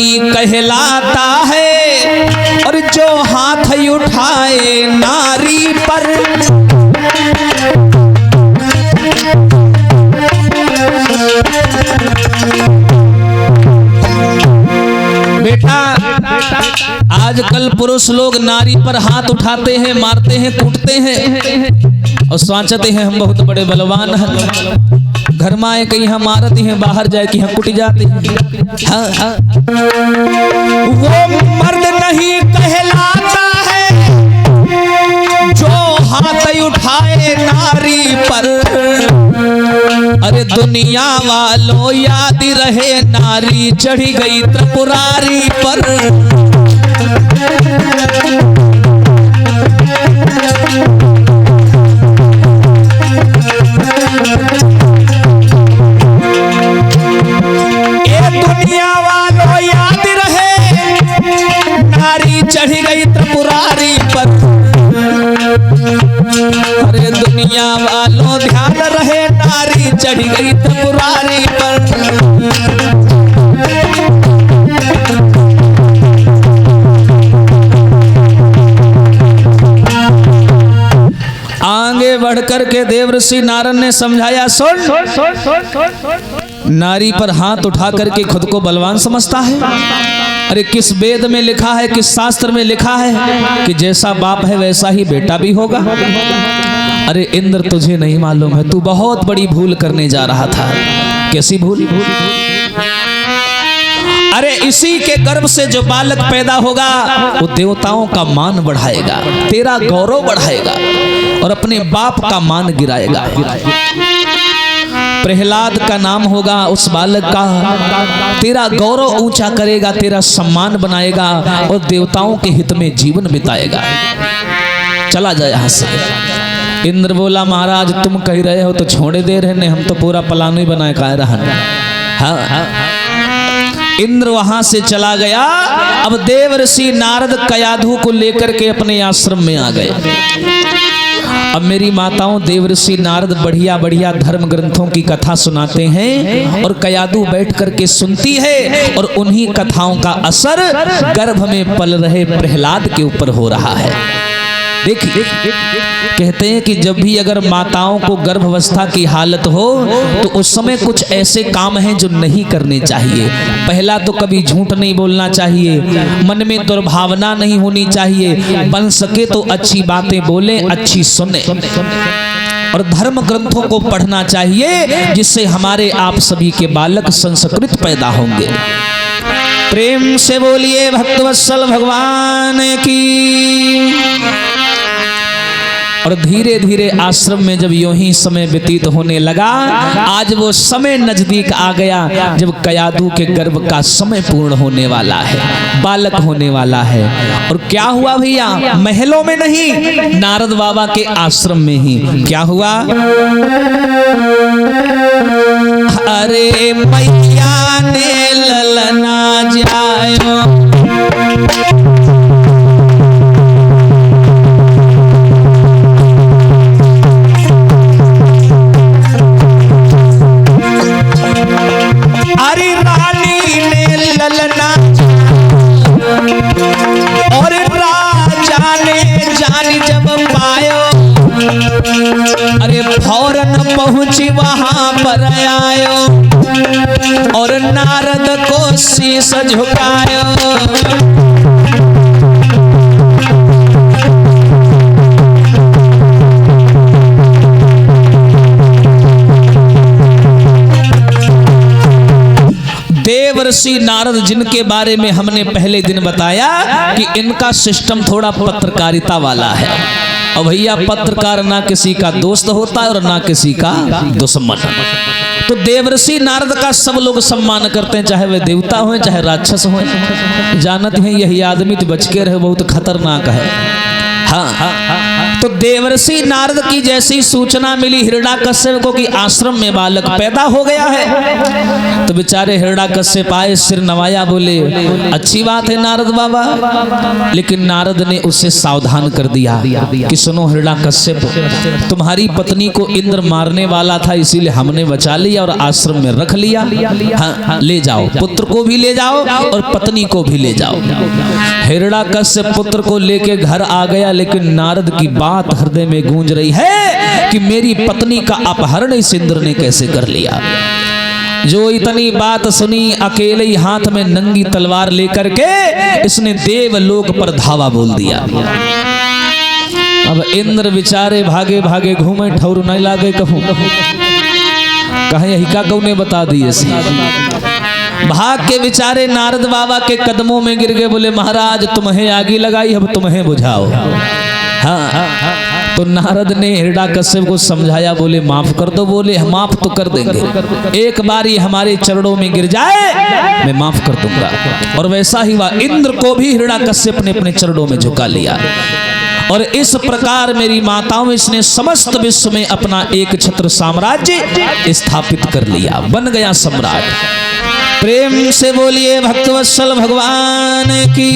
कहलाता है और जो हाथ उठाए नारी पर बेटा आजकल पुरुष लोग नारी पर हाथ उठाते हैं, मारते हैं, कूटते हैं और सोचते हैं हम बहुत बड़े बलवान हैं। घर में आए कहीं हम मारती हैं, बाहर जाए कि हम कुट जाते हैं। हाँ। वो मर्द नहीं कहलाता है जो हाथ उठाए नारी पर। अरे दुनिया वालों याद रहे नारी चढ़ी गई त्रिपुरारी पर। दुनिया वालों याद रहे नारी चढ़ी गई त्रिपुरारी पर। अरे दुनिया वालों ध्यान रहे नारी चढ़ी गई त्रिपुरारी पर। आगे बढ़कर के देवर्षि नारद ने समझाया, सुन नारी पर हाथ उठा करके खुद को बलवान समझता है। अरे किस वेद में लिखा है, किस शास्त्र में लिखा है कि जैसा बाप है वैसा ही बेटा भी होगा। अरे इंद्र तुझे नहीं मालूम है, तू बहुत बड़ी भूल करने जा रहा था। कैसी भूल? अरे इसी के गर्भ से जो बालक पैदा होगा वो देवताओं का मान बढ़ाएगा, तेरा गौरव बढ़ाएगा और अपने बाप का मान गिराएगा। प्रहलाद का नाम होगा उस बालक का, तेरा गौरव ऊंचा करेगा, तेरा सम्मान बनाएगा और देवताओं के हित में जीवन बिताएगा। चला जाए यहां से। इंद्र बोला, महाराज तुम कह रहे हो तो छोड़े दे रहे, हम तो पूरा प्लान ही बनाए कह रहा। हाँ। इंद्र वहां से चला गया। अब देवर्षि नारद कयाधु को लेकर के अपने आश्रम में आ गए। अब मेरी माताओं, देवर्षि नारद बढ़िया बढ़िया धर्म ग्रंथों की कथा सुनाते हैं और कयाधु बैठ करके सुनती है और उन्हीं कथाओं का असर गर्भ में पल रहे प्रहलाद के ऊपर हो रहा है। देखिए, कहते हैं कि जब भी अगर माताओं को गर्भावस्था की हालत हो तो उस समय कुछ ऐसे काम हैं जो नहीं करने चाहिए। पहला तो कभी झूठ नहीं बोलना चाहिए, मन में दुर्भावना नहीं होनी चाहिए, बन सके तो अच्छी बातें बोले, अच्छी सुने और धर्म ग्रंथों को पढ़ना चाहिए जिससे हमारे आप सभी के बालक संस्कृत पैदा होंगे। प्रेम से बोलिए भक्तवत्सल भगवान की। और धीरे धीरे आश्रम में जब यूं ही समय व्यतीत होने लगा, आज वो समय नजदीक आ गया जब कयाधु के गर्भ का समय पूर्ण होने वाला है, बालक होने वाला है। और क्या हुआ भैया? महलों में नहीं, नारद बाबा के आश्रम में ही क्या हुआ? अरे मैया ने ललना जायो, और राजा ने जान जब पायो, अरे फौरन पहुंची वहां पर आयो और नारद को शीश झुकायो। देवर्षि नारद जिनके बारे में हमने पहले दिन बताया कि इनका सिस्टम थोड़ा पत्रकारिता वाला है। और भैया पत्रकार ना किसी का दोस्त होता है और ना किसी का दुश्मन। तो देवर्षि नारद का सब लोग सम्मान करते हैं, चाहे वे देवता हो चाहे राक्षस हो। जानते हैं यही आदमी तो बच के रहे, बहुत खतरनाक है। हाँ। तो देवर्षि नारद की जैसी सूचना मिली हिरण्यकश्यप को कि आश्रम में बालक पैदा हो गया है, तो बेचारे हिरण्यकश्यप आए, सिर नवाया, बोले अच्छी बात है नारद बाबा। लेकिन नारद ने उसे सावधान कर दिया कि सुनो हिरण्यकश्यप, तुम्हारी पत्नी को इंद्र मारने वाला था, इसीलिए हमने बचा लिया और आश्रम में रख लिया। हाँ, ले जाओ, पुत्र को भी ले जाओ और पत्नी को भी ले जाओ। हिरण्यकश्यप पुत्र को लेके घर आ गया, लेकिन नारद की बात हृदय में गूंज रही है कि मेरी पत्नी का अपहरण इस इंद्र ने कैसे कर लिया। जो इतनी बात सुनी, अकेले ही हाथ में नंगी तलवार लेकर के इसने देवलोक पर धावा बोल दिया। अब इंद्र बेचारे भागे भागे घूमे, ठौर नहीं लागे कहूं, कहे हिका कौ ने बता दिए। भाग के बेचारे नारद बाबा के कदमों में गिर गए, बोले महाराज तुम्हें आगी लगाई, अब तुम्हें बुझाओ। हाँ, तो नारद ने हिरण्यकश्यप को समझाया, बोले माफ कर दो। बोले माफ तो कर देंगे, एक बार ये हमारे चरणों में गिर जाए मैं माफ कर दूंगा। और वैसा ही हुआ, इंद्र को भी हिरण्यकश्यप ने अपने चरणों में झुका लिया। और इस प्रकार मेरी माताओं, इसने समस्त विश्व में अपना एक छत्र साम्राज्य स्थापित कर लिया, बन गया सम्राट। प्रेम से बोलिए भक्तवत्सल भगवान की।